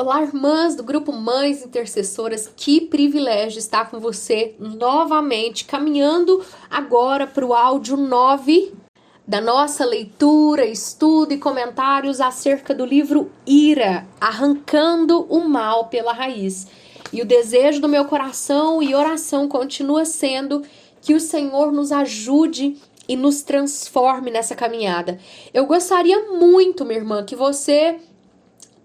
Olá, irmãs do grupo Mães Intercessoras, que privilégio estar com você novamente, caminhando agora para o áudio 9 da nossa leitura, estudo e comentários acerca do livro Ira, Arrancando o Mal pela Raiz. E o desejo do meu coração e oração continua sendo que o Senhor nos ajude e nos transforme nessa caminhada. Eu gostaria muito, minha irmã, que você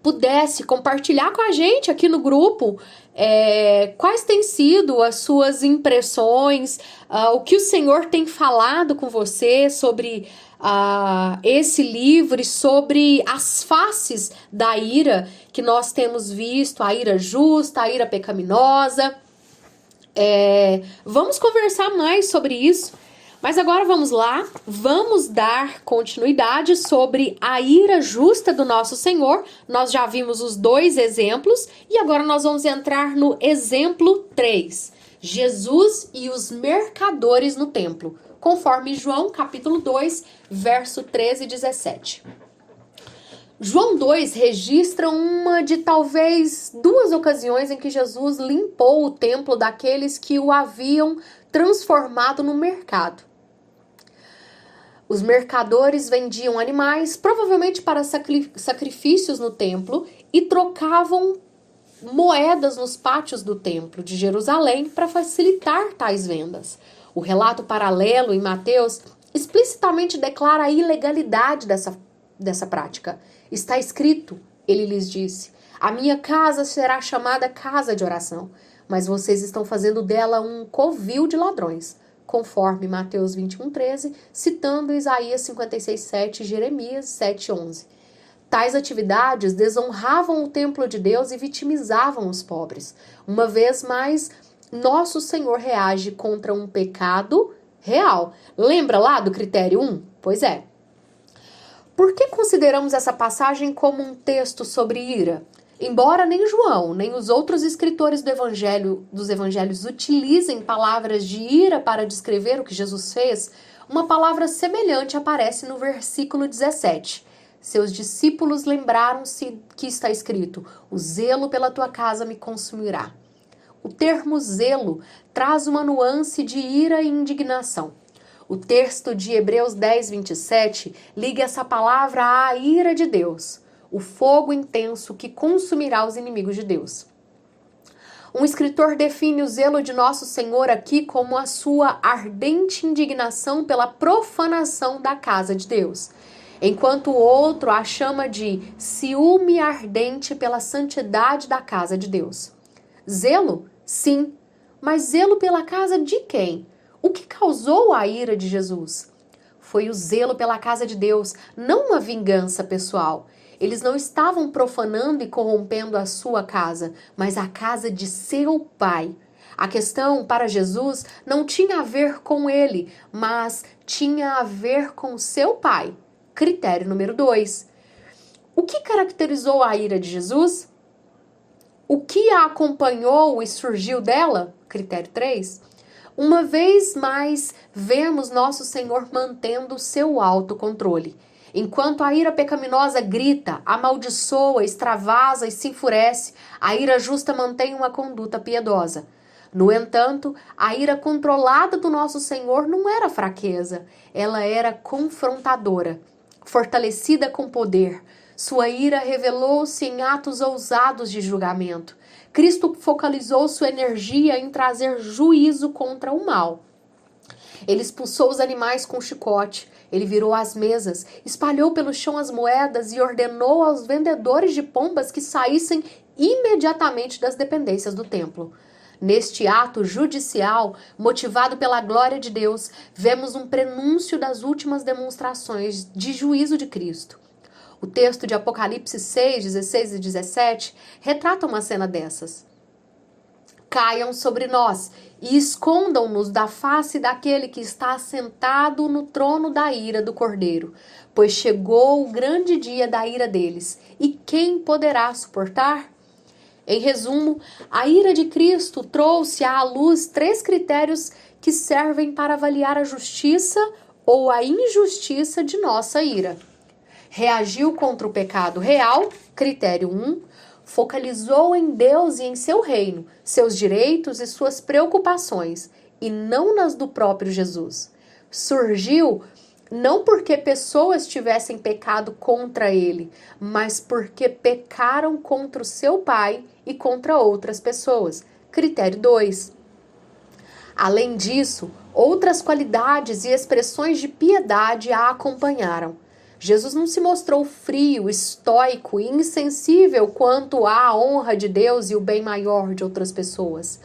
pudesse compartilhar com a gente aqui no grupo quais têm sido as suas impressões, o que o Senhor tem falado com você sobre esse livro e sobre as faces da ira que nós temos visto, a ira justa, a ira pecaminosa. Vamos conversar mais sobre isso. Mas agora vamos lá, vamos dar continuidade sobre a ira justa do nosso Senhor. Nós já vimos os 2 exemplos e agora nós vamos entrar no exemplo 3. Jesus e os mercadores no templo, conforme João capítulo 2, verso 13 e 17. João 2 registra uma de talvez 2 ocasiões em que Jesus limpou o templo daqueles que o haviam transformado no mercado. Os mercadores vendiam animais, provavelmente para sacrifícios no templo, e trocavam moedas nos pátios do templo de Jerusalém para facilitar tais vendas. O relato paralelo em Mateus explicitamente declara a ilegalidade dessa prática. Está escrito, ele lhes disse, a minha casa será chamada casa de oração, mas vocês estão fazendo dela um covil de ladrões. Conforme Mateus 21:13, citando Isaías 56:7 e Jeremias 7:11. Tais atividades desonravam o templo de Deus e vitimizavam os pobres. Uma vez mais, nosso Senhor reage contra um pecado real. Lembra lá do critério 1? Pois é. Por que consideramos essa passagem como um texto sobre ira? Embora nem João, nem os outros escritores dos evangelhos utilizem palavras de ira para descrever o que Jesus fez, uma palavra semelhante aparece no versículo 17. Seus discípulos lembraram-se que está escrito, o zelo pela tua casa me consumirá. O termo zelo traz uma nuance de ira e indignação. O texto de Hebreus 10:27 liga essa palavra à ira de Deus. O fogo intenso que consumirá os inimigos de Deus. Um escritor define o zelo de nosso Senhor aqui como a sua ardente indignação pela profanação da casa de Deus, enquanto o outro a chama de ciúme ardente pela santidade da casa de Deus. Zelo? Sim, mas zelo pela casa de quem? O que causou a ira de Jesus? Foi o zelo pela casa de Deus, não uma vingança pessoal. Eles não estavam profanando e corrompendo a sua casa, mas a casa de seu pai. A questão para Jesus não tinha a ver com ele, mas tinha a ver com seu pai. Critério número 2. O que caracterizou a ira de Jesus? O que a acompanhou e surgiu dela? Critério 3. Uma vez mais, vemos nosso Senhor mantendo seu autocontrole. Enquanto a ira pecaminosa grita, amaldiçoa, extravasa e se enfurece, a ira justa mantém uma conduta piedosa. No entanto, a ira controlada do nosso Senhor não era fraqueza, ela era confrontadora, fortalecida com poder. Sua ira revelou-se em atos ousados de julgamento. Cristo focalizou sua energia em trazer juízo contra o mal. Ele expulsou os animais com chicote, ele virou as mesas, espalhou pelo chão as moedas e ordenou aos vendedores de pombas que saíssem imediatamente das dependências do templo. Neste ato judicial, motivado pela glória de Deus, vemos um prenúncio das últimas demonstrações de juízo de Cristo. O texto de Apocalipse 6, 16 e 17 retrata uma cena dessas. Caiam sobre nós e escondam-nos da face daquele que está assentado no trono da ira do Cordeiro, pois chegou o grande dia da ira deles, e quem poderá suportar? Em resumo, a ira de Cristo trouxe à luz 3 critérios que servem para avaliar a justiça ou a injustiça de nossa ira. Reagiu contra o pecado real, critério 1, Focalizou em Deus e em seu reino, seus direitos e suas preocupações, e não nas do próprio Jesus. Surgiu não porque pessoas tivessem pecado contra ele, mas porque pecaram contra o seu pai e contra outras pessoas. Critério 2. Além disso, outras qualidades e expressões de piedade a acompanharam. Jesus não se mostrou frio, estoico e insensível quanto à honra de Deus e o bem maior de outras pessoas.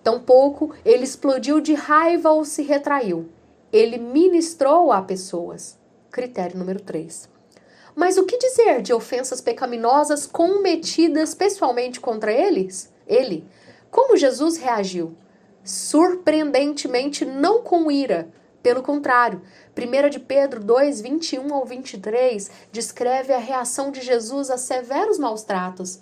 Tampouco ele explodiu de raiva ou se retraiu. Ele ministrou a pessoas. Critério número 3. Mas o que dizer de ofensas pecaminosas cometidas pessoalmente contra ele? Como Jesus reagiu? Surpreendentemente não com ira. Pelo contrário, 1 de Pedro 2, 21 ao 23 descreve a reação de Jesus a severos maus tratos.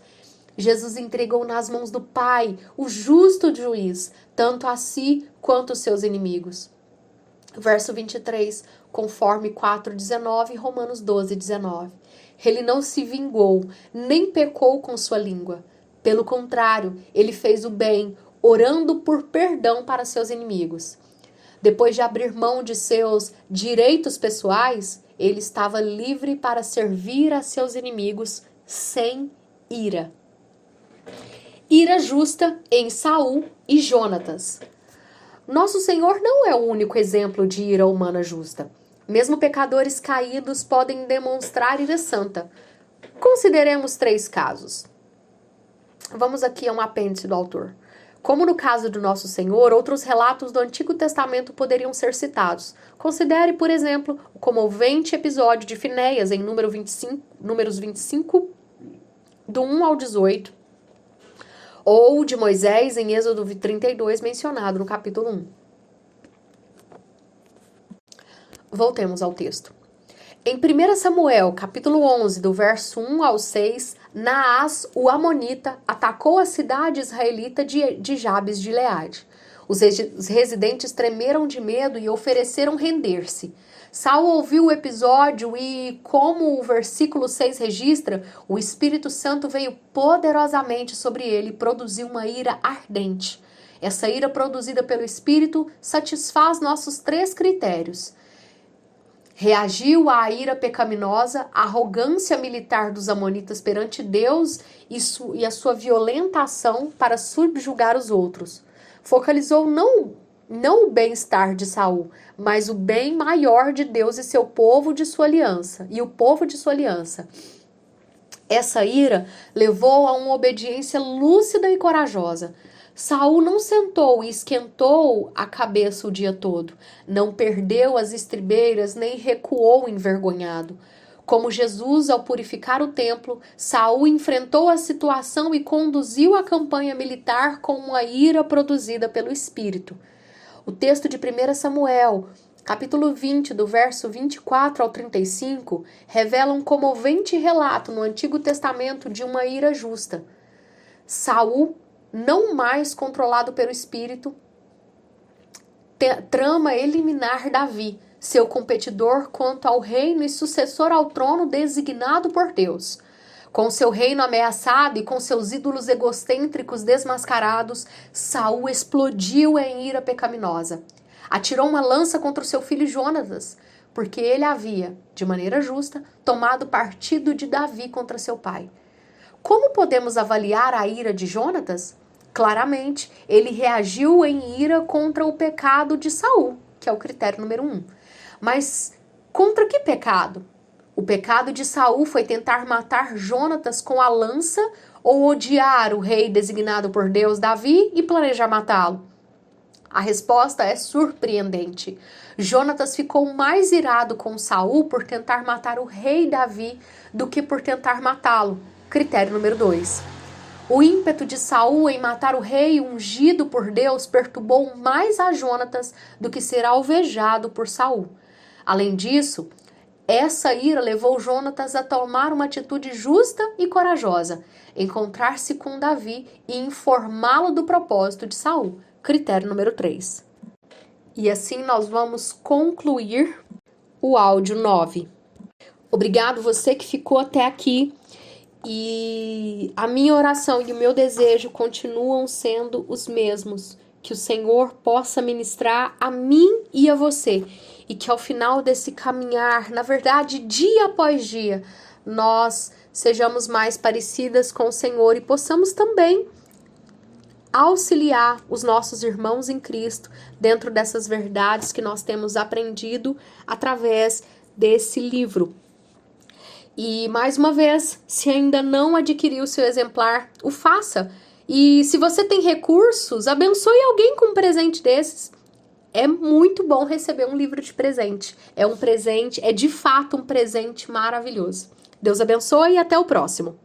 Jesus entregou nas mãos do Pai, o justo juiz, tanto a si quanto os seus inimigos. Verso 23, conforme 4:19 e Romanos 12:19. Ele não se vingou, nem pecou com sua língua. Pelo contrário, ele fez o bem, orando por perdão para seus inimigos. Depois de abrir mão de seus direitos pessoais, ele estava livre para servir a seus inimigos sem ira. Ira justa em Saul e Jonatas. Nosso Senhor não é o único exemplo de ira humana justa. Mesmo pecadores caídos podem demonstrar ira santa. Consideremos 3 casos. Vamos aqui a um apêndice do autor. Como no caso do Nosso Senhor, outros relatos do Antigo Testamento poderiam ser citados. Considere, por exemplo, o comovente episódio de Finéias em Números 25, do 1 ao 18, ou de Moisés em Êxodo 32, mencionado no capítulo 1. Voltemos ao texto. Em 1 Samuel, capítulo 11, do verso 1 ao 6, Naás, o amonita, atacou a cidade israelita de Jabes de Gileade. Os residentes tremeram de medo e ofereceram render-se. Saul ouviu o episódio e, como o versículo 6 registra, o Espírito Santo veio poderosamente sobre ele e produziu uma ira ardente. Essa ira produzida pelo Espírito satisfaz nossos 3 critérios. Reagiu à ira pecaminosa, à arrogância militar dos amonitas perante Deus e a sua violenta ação para subjugar os outros. Focalizou não o bem-estar de Saul, mas o bem maior de Deus e seu povo de sua aliança, e o povo de sua aliança. Essa ira levou a uma obediência lúcida e corajosa. Saul não sentou e esquentou a cabeça o dia todo, não perdeu as estribeiras, nem recuou envergonhado. Como Jesus, ao purificar o templo, Saul enfrentou a situação e conduziu a campanha militar com uma ira produzida pelo Espírito. O texto de 1 Samuel, capítulo 20, do verso 24 ao 35, revela um comovente relato no Antigo Testamento de uma ira justa. Saul, não mais controlado pelo Espírito, trama eliminar Davi, seu competidor quanto ao reino e sucessor ao trono designado por Deus. Com seu reino ameaçado e com seus ídolos egocêntricos desmascarados, Saul explodiu em ira pecaminosa. Atirou uma lança contra o seu filho Jonatas, porque ele havia, de maneira justa, tomado partido de Davi contra seu pai. Como podemos avaliar a ira de Jonatas? Claramente, ele reagiu em ira contra o pecado de Saul, que é o critério número 1. Mas contra que pecado? O pecado de Saul foi tentar matar Jonatas com a lança ou odiar o rei designado por Deus, Davi, e planejar matá-lo? A resposta é surpreendente. Jonatas ficou mais irado com Saul por tentar matar o rei Davi do que por tentar matá-lo. Critério número 2. O ímpeto de Saul em matar o rei ungido por Deus perturbou mais a Jonatas do que ser alvejado por Saul. Além disso, essa ira levou Jonatas a tomar uma atitude justa e corajosa, encontrar-se com Davi e informá-lo do propósito de Saul. Critério número 3. E assim nós vamos concluir o áudio 9. Obrigado você que ficou até aqui. E a minha oração e o meu desejo continuam sendo os mesmos. Que o Senhor possa ministrar a mim e a você. E que ao final desse caminhar, na verdade, dia após dia, nós sejamos mais parecidas com o Senhor e possamos também auxiliar os nossos irmãos em Cristo dentro dessas verdades que nós temos aprendido através desse livro. E mais uma vez, se ainda não adquiriu o seu exemplar, o faça. E se você tem recursos, abençoe alguém com um presente desses. É muito bom receber um livro de presente. É um presente, é de fato um presente maravilhoso. Deus abençoe e até o próximo.